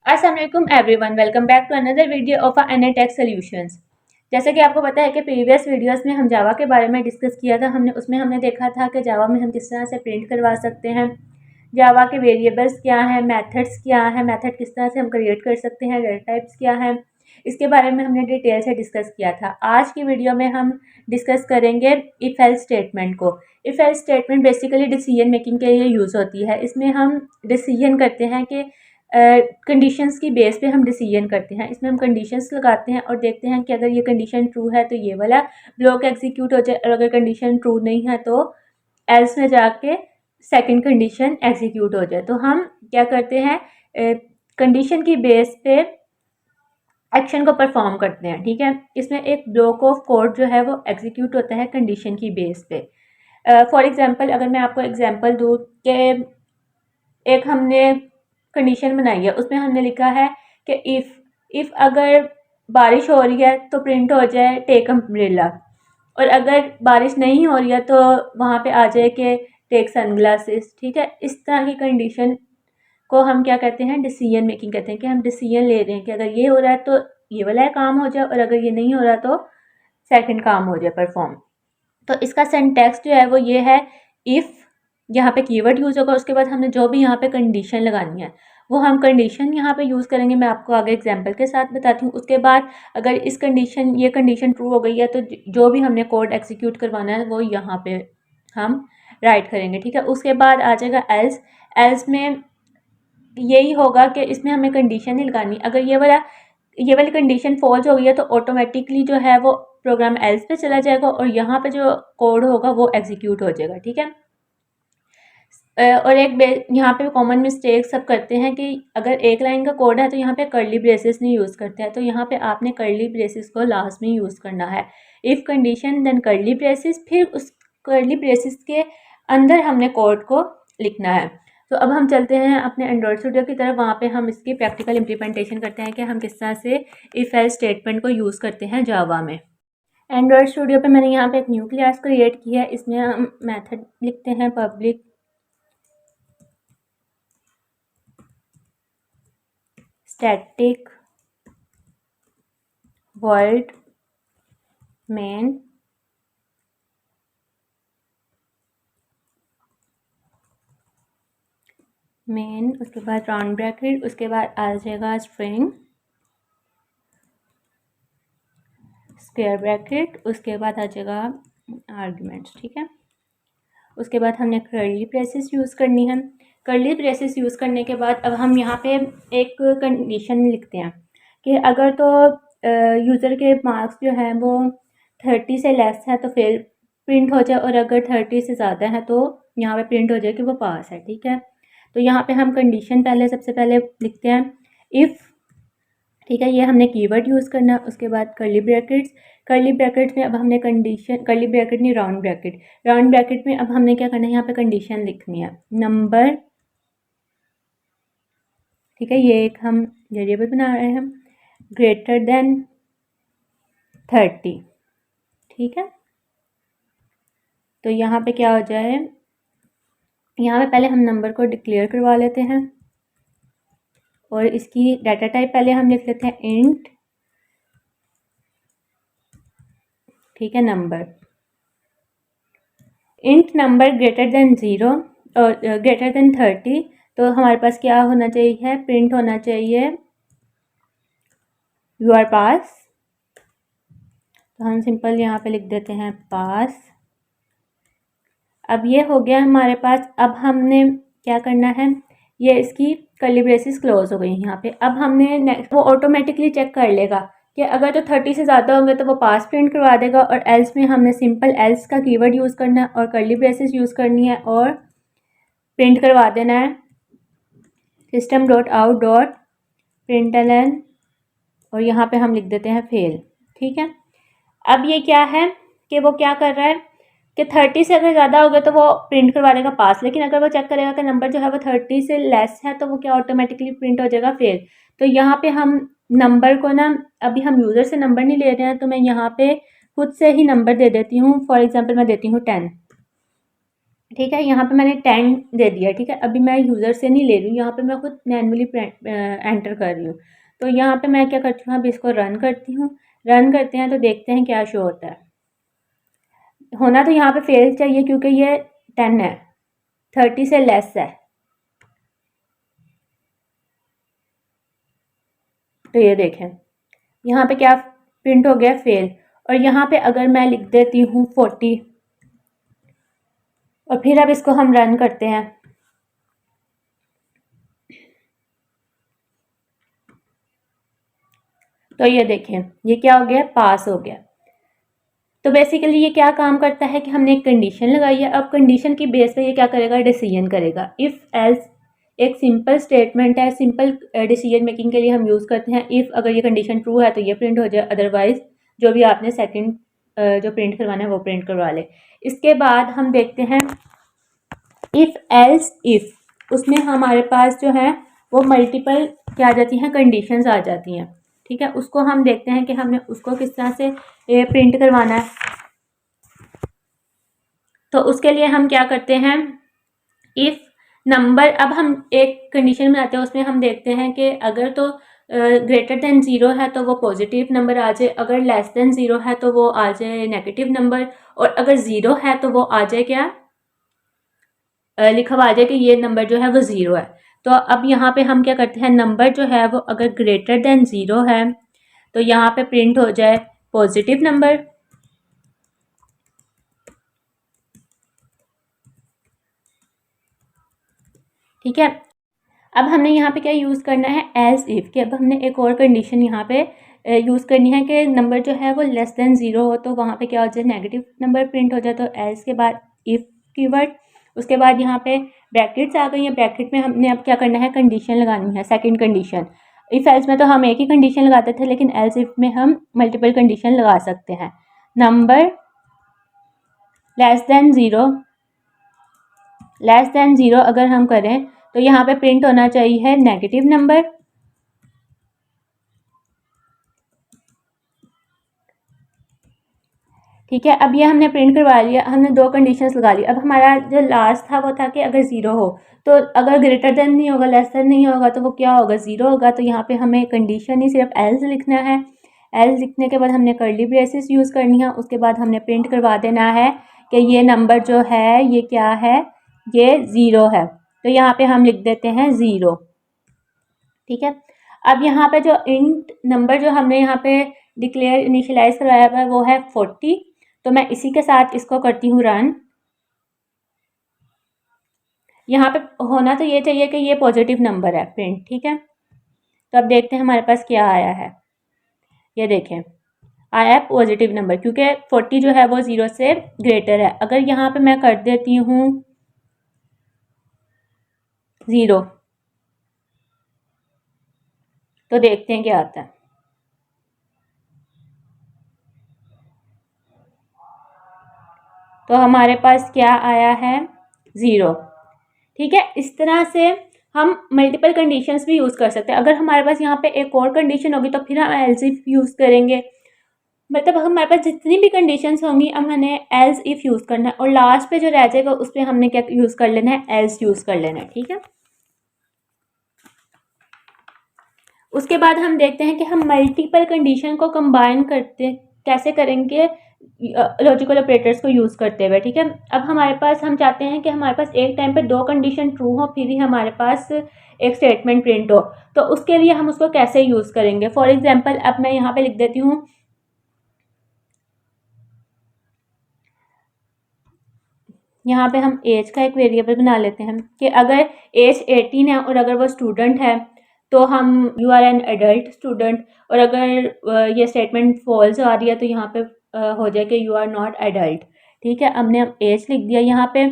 अस्सलाम वालेकुम everyone, welcome back to another video of NATech solutions. जैसे कि आपको पता है कि प्रीवियस वीडियोस में हम जावा के बारे में डिस्कस किया था। उसमें हमने देखा था कि जावा में हम किस तरह से प्रिंट करवा सकते हैं, जावा के वेरिएबल्स क्या हैं, मेथड्स क्या हैं, मेथड किस तरह से हम क्रिएट कर सकते हैं, डेटा टाइप्स क्या हैं, इसके बारे में हमने डिटेल से डिस्कस किया था। आज की वीडियो में हम डिस्कस करेंगे इफ एल्स स्टेटमेंट को। If else statement basically decision making के लिए यूज़ होती है। इसमें हम डिसीजन करते हैं कि कंडीशंस की बेस पे हम डिसीजन करते हैं। इसमें हम कंडीशंस लगाते हैं और देखते हैं कि अगर ये कंडीशन ट्रू है तो ये वाला ब्लॉक एग्जीक्यूट हो जाए, और अगर कंडीशन ट्रू नहीं है तो एल्स में जाके सेकंड कंडीशन एग्जीक्यूट हो जाए। तो हम क्या करते हैं, कंडीशन की बेस पे एक्शन को परफॉर्म करते हैं। ठीक है, इसमें एक ब्लॉक ऑफ कोड जो है वो एग्जीक्यूट होता है कंडीशन की बेस पे। फॉर एग्जांपल, अगर मैं आपको एग्जांपल दूँ कि एक हमने कंडीशन बनाई है, उसमें हमने लिखा है कि इफ़ अगर बारिश हो रही है तो प्रिंट हो जाए टेक अम्ब्रेला, और अगर बारिश नहीं हो रही है तो वहाँ पे आ जाए कि टेक सनग्लासेस। ठीक है, इस तरह की कंडीशन को हम क्या कहते हैं, डिसीजन मेकिंग कहते हैं। कि हम डिसीजन ले रहे हैं कि अगर ये हो रहा है तो ये वाला काम हो जाए, और अगर ये नहीं हो रहा तो सेकंड काम हो जाए परफॉर्म। तो इसका सिंटैक्स जो है वो ये है, इफ़ यहाँ पे कीवर्ड यूज़ होगा, उसके बाद हमने जो भी यहाँ पे कंडीशन लगानी है वो हम कंडीशन यहाँ पे यूज़ करेंगे। मैं आपको आगे एग्जांपल के साथ बताती हूँ। उसके बाद अगर ये कंडीशन ट्रू हो गई है तो जो भी हमने कोड एग्जीक्यूट करवाना है वो यहाँ पे हम राइट करेंगे। ठीक है, उसके बाद आ जाएगा एल्स। एल्स में यही होगा कि इसमें हमें कंडीशन नहीं लगानी। अगर ये वाली कंडीशन फॉल्स हो गई है तो ऑटोमेटिकली जो है वो प्रोग्राम एल्स पे चला जाएगा और यहाँ पे जो कोड होगा वो एग्जीक्यूट हो जाएगा। ठीक है, और एक यहाँ पे कॉमन मिस्टेक सब करते हैं कि अगर एक लाइन का कोड है तो यहाँ पे कर्ली ब्रेसेस नहीं यूज़ करते हैं। तो यहाँ पे आपने कर्ली ब्रेसेस को लास्ट में यूज़ करना है। If condition then curly braces, फिर उस कर्ली ब्रेसेस के अंदर हमने कोड को लिखना है। तो अब हम चलते हैं अपने एंड्रॉयड स्टूडियो की तरफ। वहाँ पे हम इसकी प्रैक्टिकल इम्प्लीमेंटेशन करते हैं कि हम किस तरह से इफ एल्स स्टेटमेंट को यूज़ करते हैं जावा में। एंड्रॉयड स्टूडियो पे मैंने यहाँ पे एक न्यू क्लास क्रिएट की है। इसमें हम मेथड लिखते हैं पब्लिक स्टैटिक वर्ल्ड मेन उसके बाद राउंड ब्रैकेट, उसके बाद आ जाएगा स्ट्रिंग स्क्वायर ब्रैकेट, उसके बाद आ जाएगा आर्ग्यूमेंट्स। ठीक है, उसके बाद हमने कर्ली ब्रेसेस यूज़ करनी है। कर्ली ब्रेसेस यूज़ करने के बाद अब हम यहाँ पे एक कंडीशन लिखते हैं कि अगर तो यूज़र के मार्क्स जो हैं वो 30 से लेस है तो फिर प्रिंट हो जाए, और अगर 30 से ज़्यादा है तो यहाँ पे प्रिंट हो जाए कि वो पास है। ठीक है, तो यहाँ पे हम कंडीशन सबसे पहले लिखते हैं इफ़। ठीक है, ये हमने कीवर्ड यूज़ करना है। उसके बाद कर्ली ब्रैकेट्स में अब हमने कंडीशन, कर्ली ब्रैकेट नहीं राउंड ब्रैकेट में अब हमने क्या करना है, यहाँ पे कंडीशन लिखनी है नंबर। ठीक है, ये एक हम वेरिएबल बना रहे हैं, ग्रेटर देन 30। ठीक है, तो यहाँ पे क्या हो जाए, यहाँ पे पहले हम नंबर को डिक्लेयर करवा लेते हैं और इसकी डाटा टाइप पहले हम लिख लेते हैं इंट। ठीक है, इंट नंबर ग्रेटर देन 0 और ग्रेटर देन 30। तो हमारे पास क्या होना चाहिए, प्रिंट होना चाहिए यू आर पास। तो हम सिंपल यहाँ पे लिख देते हैं पास। अब ये हो गया हमारे पास। अब हमने क्या करना है, ये इसकी कर्ली ब्रेसेस क्लोज हो गई यहाँ पे। अब हमने नेक्स्ट, वो ऑटोमेटिकली चेक कर लेगा कि अगर तो 30 से ज़्यादा होंगे तो वो पास प्रिंट करवा देगा, और एल्स में हमने सिंपल एल्स का कीवर्ड यूज़ करना है और कर्ली ब्रेसेस यूज़ करनी है और प्रिंट करवा देना है system.out.println, और यहाँ पे हम लिख देते हैं फेल। ठीक है, अब ये क्या है कि वो क्या कर रहा है कि 30 से अगर ज़्यादा हो गया तो वो प्रिंट करवा देगा पास, लेकिन अगर वो चेक करेगा कि नंबर जो है वो 30 से लेस है तो वो क्या ऑटोमेटिकली प्रिंट हो जाएगा फेल। तो यहाँ पे हम नंबर को ना, अभी हम यूज़र से नंबर नहीं ले रहे हैं, तो मैं यहाँ पे खुद से ही नंबर दे देती हूँ। फॉर एग्जांपल मैं देती हूँ 10। ठीक है। यहाँ पे मैंने 10 दे दिया, ठीक है। अभी मैं यूज़र से नहीं ले रही हूँ, यहाँ पे मैं खुद मैनुअली एंटर कर रही हूँ। तो यहाँ पे मैं क्या करती हूँ, अब इसको रन करती हूँ। रन करते हैं तो देखते हैं क्या शो होता है। होना तो यहाँ पे फेल चाहिए क्योंकि ये 10 है, 30 से लेस है। तो ये देखें यहाँ पे क्या प्रिंट हो गया, फेल। और यहाँ पे अगर मैं लिख देती हूँ 40 और फिर अब इसको हम रन करते हैं तो ये देखें ये क्या हो गया, पास हो गया। तो बेसिकली ये क्या काम करता है कि हमने एक कंडीशन लगाई है, अब कंडीशन की बेस पे ये क्या करेगा, डिसीजन करेगा। इफ़ एल्स एक सिंपल स्टेटमेंट है, सिंपल डिसीजन मेकिंग के लिए हम यूज़ करते हैं। इफ़ अगर ये कंडीशन ट्रू है तो ये प्रिंट हो जाए, अदरवाइज जो भी आपने सेकंड जो प्रिंट करवाना है वो प्रिंट करवा ले। इसके बाद हम देखते हैं इफ़ एल्स इफ़, उसमें हमारे पास जो है वो मल्टीपल क्या आ जाती हैं, कंडीशंस आ जाती हैं, ठीक है। उसको हम देखते हैं कि हमने उसको किस तरह से प्रिंट करवाना है। तो उसके लिए हम क्या करते हैं, इफ़ नंबर, अब हम एक कंडीशन बनाते हैं, उसमें हम देखते हैं कि अगर तो ग्रेटर देन ज़ीरो है तो वो पॉजिटिव नंबर आ जाए, अगर लेस देन ज़ीरो है तो वो आ जाए नेगेटिव नंबर, और अगर ज़ीरो है तो वो आ जाए क्या, लिखा हुआ आ जाए कि ये नंबर जो है वो ज़ीरो है। तो अब यहाँ पे हम क्या करते हैं, नंबर जो है वो अगर ग्रेटर देन ज़ीरो है तो यहाँ पे प्रिंट हो जाए पॉजिटिव नंबर, ठीक है। अब हमने यहाँ पे क्या यूज़ करना है, एज इफ़, कि अब हमने एक और कंडीशन यहाँ पे यूज़ करनी है कि नंबर जो है वो लेस देन ज़ीरो हो तो वहाँ पे क्या हो जाए, नेगेटिव नंबर प्रिंट हो जाए। तो एज के बाद इफ़ कीवर्ड, उसके बाद यहाँ पे ब्रैकेट्स आ गई हैं, ब्रैकेट में हमने अब क्या करना है, कंडीशन लगानी है, सेकंड कंडीशन। इफ़ एल्स में तो हम एक ही कंडीशन लगाते थे, लेकिन एल्स इफ़ में हम मल्टीपल कंडीशन लगा सकते हैं। Number less than zero, less than zero अगर हम करें तो यहाँ पे प्रिंट होना चाहिए नेगेटिव नंबर, ठीक है। अब ये हमने प्रिंट करवा लिया, हमने दो कंडीशंस लगा ली। अब हमारा जो लास्ट था वो था कि अगर ज़ीरो हो तो, अगर ग्रेटर देन नहीं होगा, लेस देन नहीं होगा तो वो क्या होगा, ज़ीरो होगा। तो यहाँ पे हमें कंडीशन ही सिर्फ एल्स लिखना है। एल्स लिखने के बाद हमने कर्ली ब्रेसेस यूज़ करनी है, उसके बाद हमने प्रिंट करवा देना है कि ये नंबर जो है ये क्या है, ये ज़ीरो है। तो यहाँ पे हम लिख देते हैं ज़ीरो, ठीक है। अब यहाँ पे जो इंट नंबर जो हमने यहाँ पे डिक्लेयर इनिशियलाइज करवाया हुआ है वो है 40। तो मैं इसी के साथ इसको करती हूँ रन। यहाँ पे होना तो ये चाहिए कि ये पॉजिटिव नंबर है प्रिंट, ठीक है। तो अब देखते हैं हमारे पास क्या आया है, ये देखें आया है पॉजिटिव नंबर, क्योंकि 40 जो है वो ज़ीरो से ग्रेटर है। अगर यहाँ पे मैं कर देती हूँ ज़ीरो तो देखते हैं क्या आता है। तो हमारे पास क्या आया है, ज़ीरो, ठीक है। इस तरह से हम मल्टीपल कंडीशंस भी यूज़ कर सकते हैं। अगर हमारे पास यहाँ पे एक और कंडीशन होगी तो फिर हम एल्स इफ यूज़ करेंगे। मतलब हमारे पास जितनी भी कंडीशंस होंगी अब हमने एल्स इफ यूज़ करना है, और लास्ट पे जो रह जाएगा उस पर हमने क्या यूज़ कर लेना है, एल्स यूज़ कर लेना है, ठीक है। उसके बाद हम देखते हैं कि हम मल्टीपल कंडीशन को कंबाइन करते कैसे करेंगे, लॉजिकल ऑपरेटर्स को यूज़ करते हुए, ठीक है। अब हमारे पास हम चाहते हैं कि हमारे पास एक टाइम पे दो कंडीशन ट्रू हो फिर ही हमारे पास एक स्टेटमेंट प्रिंट हो। तो उसके लिए हम उसको कैसे यूज़ करेंगे, फॉर एग्जांपल अब मैं यहाँ पे लिख देती हूँ, यहाँ पे हम एज का एक वेरिएबल बना लेते हैं कि अगर एज 18 है और अगर वो स्टूडेंट है तो हम you are an adult student, और अगर ये स्टेटमेंट फॉल्स आ रही है तो यहाँ पे हो जाए कि यू आर नॉट एडल्ट, ठीक है। हमने अब एज लिख दिया यहाँ पे।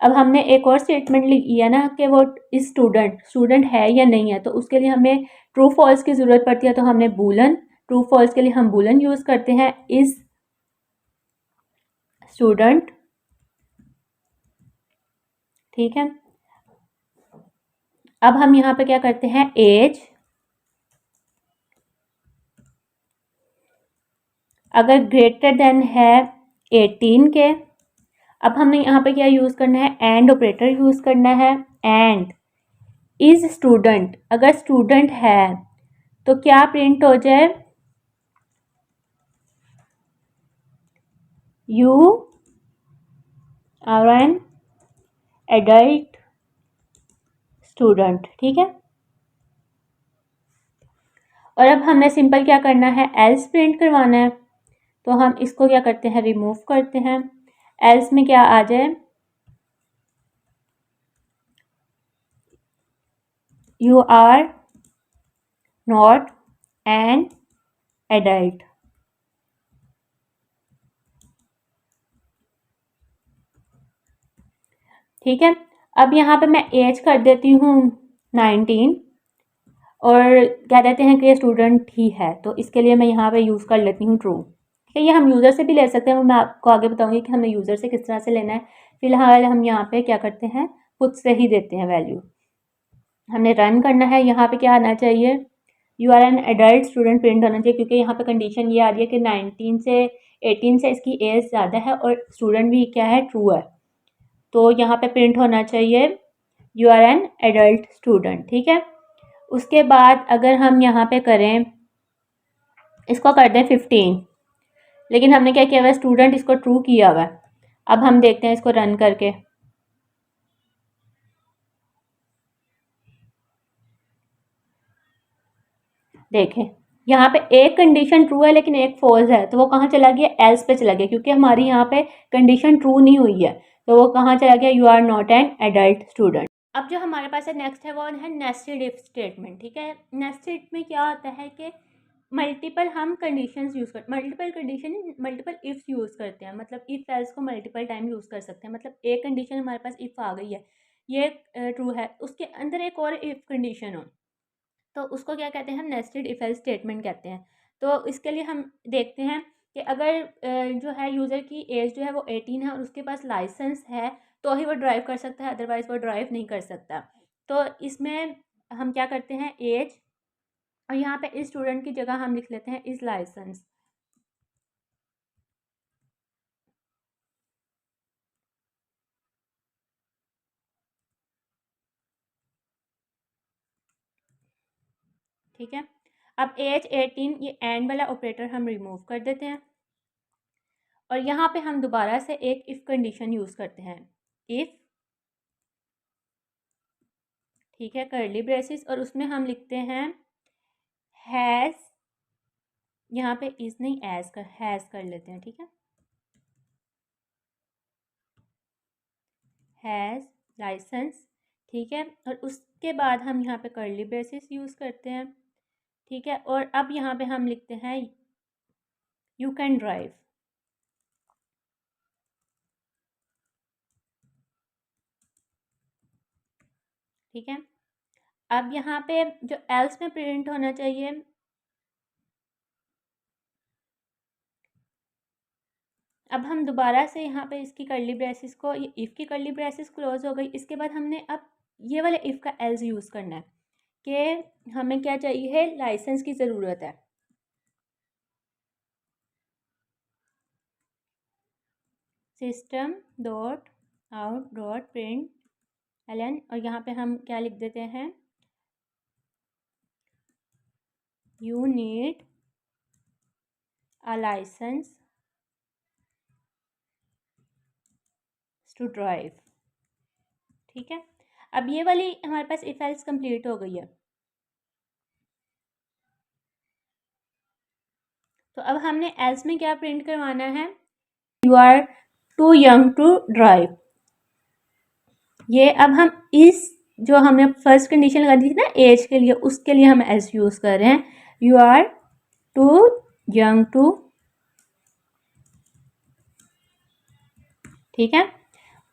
अब हमने एक और स्टेटमेंट लिखी है ना कि वो इस स्टूडेंट है या नहीं है, तो उसके लिए हमें ट्रू फॉल्स की ज़रूरत पड़ती है। तो हमने बूलन, ट्रू फॉल्स के लिए हम बूलन यूज़ करते हैं, इज स्टूडेंट, ठीक है। अब हम यहाँ पे क्या करते हैं, एज अगर ग्रेटर देन है 18 के, अब हमने यहाँ पे क्या यूज़ करना है, एंड ऑपरेटर यूज़ करना है। एंड इज स्टूडेंट, अगर स्टूडेंट है तो क्या प्रिंट हो जाए, you are an adult student. ठीक है, और अब हमने सिंपल क्या करना है, एल्स प्रिंट करवाना है। तो हम इसको क्या करते हैं, रिमूव करते हैं। एल्स में क्या आ जाए, you are not an adult. ठीक है, अब यहाँ पे मैं एज कर देती हूँ 19 और कह देते हैं कि ये स्टूडेंट ही है, तो इसके लिए मैं यहाँ पे यूज़ कर लेती हूँ ट्रू। ठीक है, ये हम यूज़र से भी ले सकते हैं, मैं आपको आगे बताऊँगी कि हमें यूज़र से किस तरह से लेना है। फिलहाल हम यहाँ पे क्या करते हैं, खुद से ही देते हैं वैल्यू। हमने रन करना है, यहाँ पे क्या आना चाहिए, you are an adult student print होना चाहिए, क्योंकि यहाँ पे कंडीशन ये आ रही है कि 19 से 18 से इसकी एज ज़्यादा है और स्टूडेंट भी क्या है, ट्रू है। तो यहाँ पे प्रिंट होना चाहिए you are an adult student. ठीक है, उसके बाद अगर हम यहाँ पे करें, इसको कर दें 15, लेकिन हमने क्या किया हुआ है, स्टूडेंट इसको ट्रू किया हुआ है। अब हम देखते हैं इसको रन करके, देखें यहाँ पे एक कंडीशन ट्रू है लेकिन एक फॉल्स है, तो वो कहाँ चला गया, एल्स पे चला गया, क्योंकि हमारी यहाँ पे कंडीशन ट्रू नहीं हुई है, तो वो कहाँ चला गया, you are not an adult student. अब जो हमारे पास है नेक्स्ट है वो है नेस्टेड इफ स्टेटमेंट। ठीक है, नेस्टेड में क्या होता है कि मल्टीपल हम कंडीशंस यूज़ कर, multiple condition multiple ifs use करते हैं, मतलब इफ एल्स को मल्टीपल टाइम यूज़ कर सकते हैं। मतलब एक कंडीशन हमारे पास इफ आ गई है, ये ट्रू है, उसके अंदर एक और इफ कंडीशन हो, तो उसको क्या कहते हैं, हम नेस्टेड इफ एल्स स्टेटमेंट कहते हैं। तो इसके लिए हम देखते हैं कि अगर जो है यूज़र की एज जो है वो 18 है और उसके पास लाइसेंस है तो ही वो ड्राइव कर सकता है, अदरवाइज़ वो ड्राइव नहीं कर सकता। तो इसमें हम क्या करते हैं, एज, और यहाँ पे इस स्टूडेंट की जगह हम लिख लेते हैं इस लाइसेंस। ठीक है, अब एज 18, ये एंड वाला ऑपरेटर हम रिमूव कर देते हैं और यहाँ पे हम दोबारा से एक इफ़ कंडीशन यूज़ करते हैं, इफ़, ठीक है, कर्ली ब्रेसिस, और उसमें हम लिखते हैं हैज़, यहाँ पे इज़ नहीं एज कर, हैज़ कर लेते हैं। ठीक है, हैज़ लाइसेंस। ठीक है, और उसके बाद हम यहाँ पे कर्ली ब्रेसिस यूज़ करते हैं। ठीक है, और अब यहाँ पे हम लिखते हैं यू कैन ड्राइव। ठीक है, अब यहाँ पे जो एल्स में प्रिंट होना चाहिए, अब हम दोबारा से यहाँ पे इसकी कर्ली ब्रेसिस को, ये इफ़ की कर्ली ब्रेसिस क्लोज हो गई, इसके बाद हमने अब ये वाले इफ़ का एल्स यूज़ करना है कि हमें क्या चाहिए, लाइसेंस की ज़रूरत है। System dot out dot print L N, और यहाँ पे हम क्या लिख देते हैं, you need a licence to drive. ठीक है, अब ये वाली हमारे पास इफ एल्स कंप्लीट हो गई है। तो अब हमने एल्स में क्या प्रिंट करवाना है, you are too young to drive. ये अब हम इस जो हमने फर्स्ट कंडीशन लगा दी थी ना एज के लिए, उसके लिए हम एस यूज़ कर रहे हैं, you are too young to. ठीक है,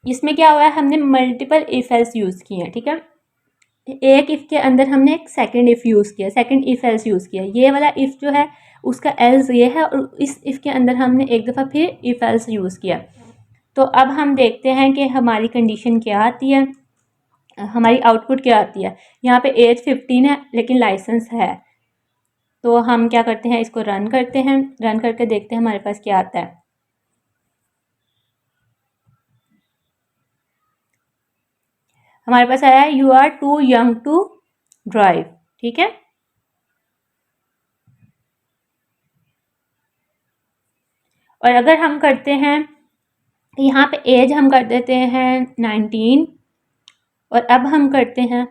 इसमें क्या हुआ है, हमने मल्टीपल इफ एल्स यूज़ किए हैं। ठीक है, एक इफ़ के अंदर हमने एक सेकंड इफ़ यूज़ किया, सेकंड इफ एल्स यूज़ किया, ये वाला इफ़ जो है उसका एल्स ये है, और इस इफ़ के अंदर हमने एक दफ़ा फिर इफ एल्स यूज़ किया। तो अब हम देखते हैं कि हमारी कंडीशन क्या आती है, हमारी आउटपुट क्या आती है। यहाँ पे एज 15 है लेकिन लाइसेंस है, तो हम क्या करते हैं, इसको रन करते हैं, रन करके देखते हैं हमारे पास क्या आता है। हमारे पास आया है you are too young to drive. ठीक है, और अगर हम करते हैं यहाँ पे एज हम कर देते हैं 19, और अब हम करते हैं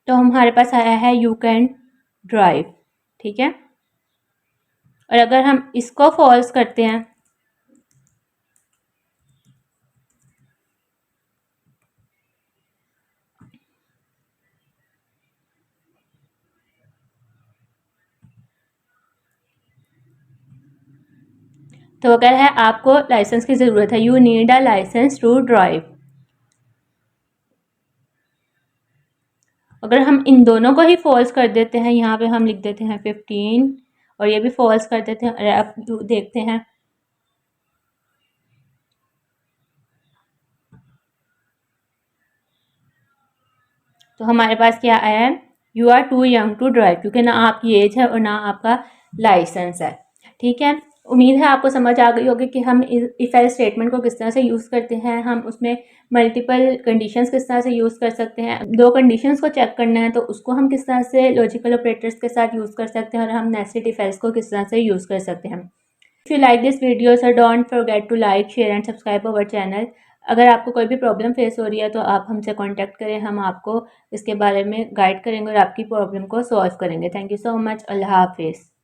तो हमारे पास आया है यू कैन ड्राइव। ठीक है, और अगर हम इसको फॉल्स करते हैं तो वो कह रहा है आपको लाइसेंस की ज़रूरत है, you need a licence to drive. अगर हम इन दोनों को ही फॉल्स कर देते हैं, यहाँ पे हम लिख देते हैं 15 और ये भी फॉल्स कर देते हैं, और अब देखते हैं तो हमारे पास क्या आया है, you are too young to drive, क्योंकि ना आपकी एज है और ना आपका लाइसेंस है। ठीक है, उम्मीद है आपको समझ आ गई होगी कि हम इफ एल्स स्टेटमेंट को किस तरह से यूज़ करते हैं, हम उसमें मल्टीपल कंडीशंस किस तरह से यूज़ कर सकते हैं, दो कंडीशंस को चेक करना है तो उसको हम किस तरह से लॉजिकल ऑपरेटर्स के साथ यूज़ कर सकते हैं, और हम नेस्टेड इफ एल्स को किस तरह से यूज़ कर सकते हैं। If you like this video so don't forget to like share and subscribe our channel. अगर आपको कोई भी प्रॉब्लम फेस हो रही है तो आप हमसे कांटेक्ट करें, हम आपको इसके बारे में गाइड करेंगे और आपकी प्रॉब्लम को सॉल्व करेंगे। Thank you so much. अल्लाह हाफिज़।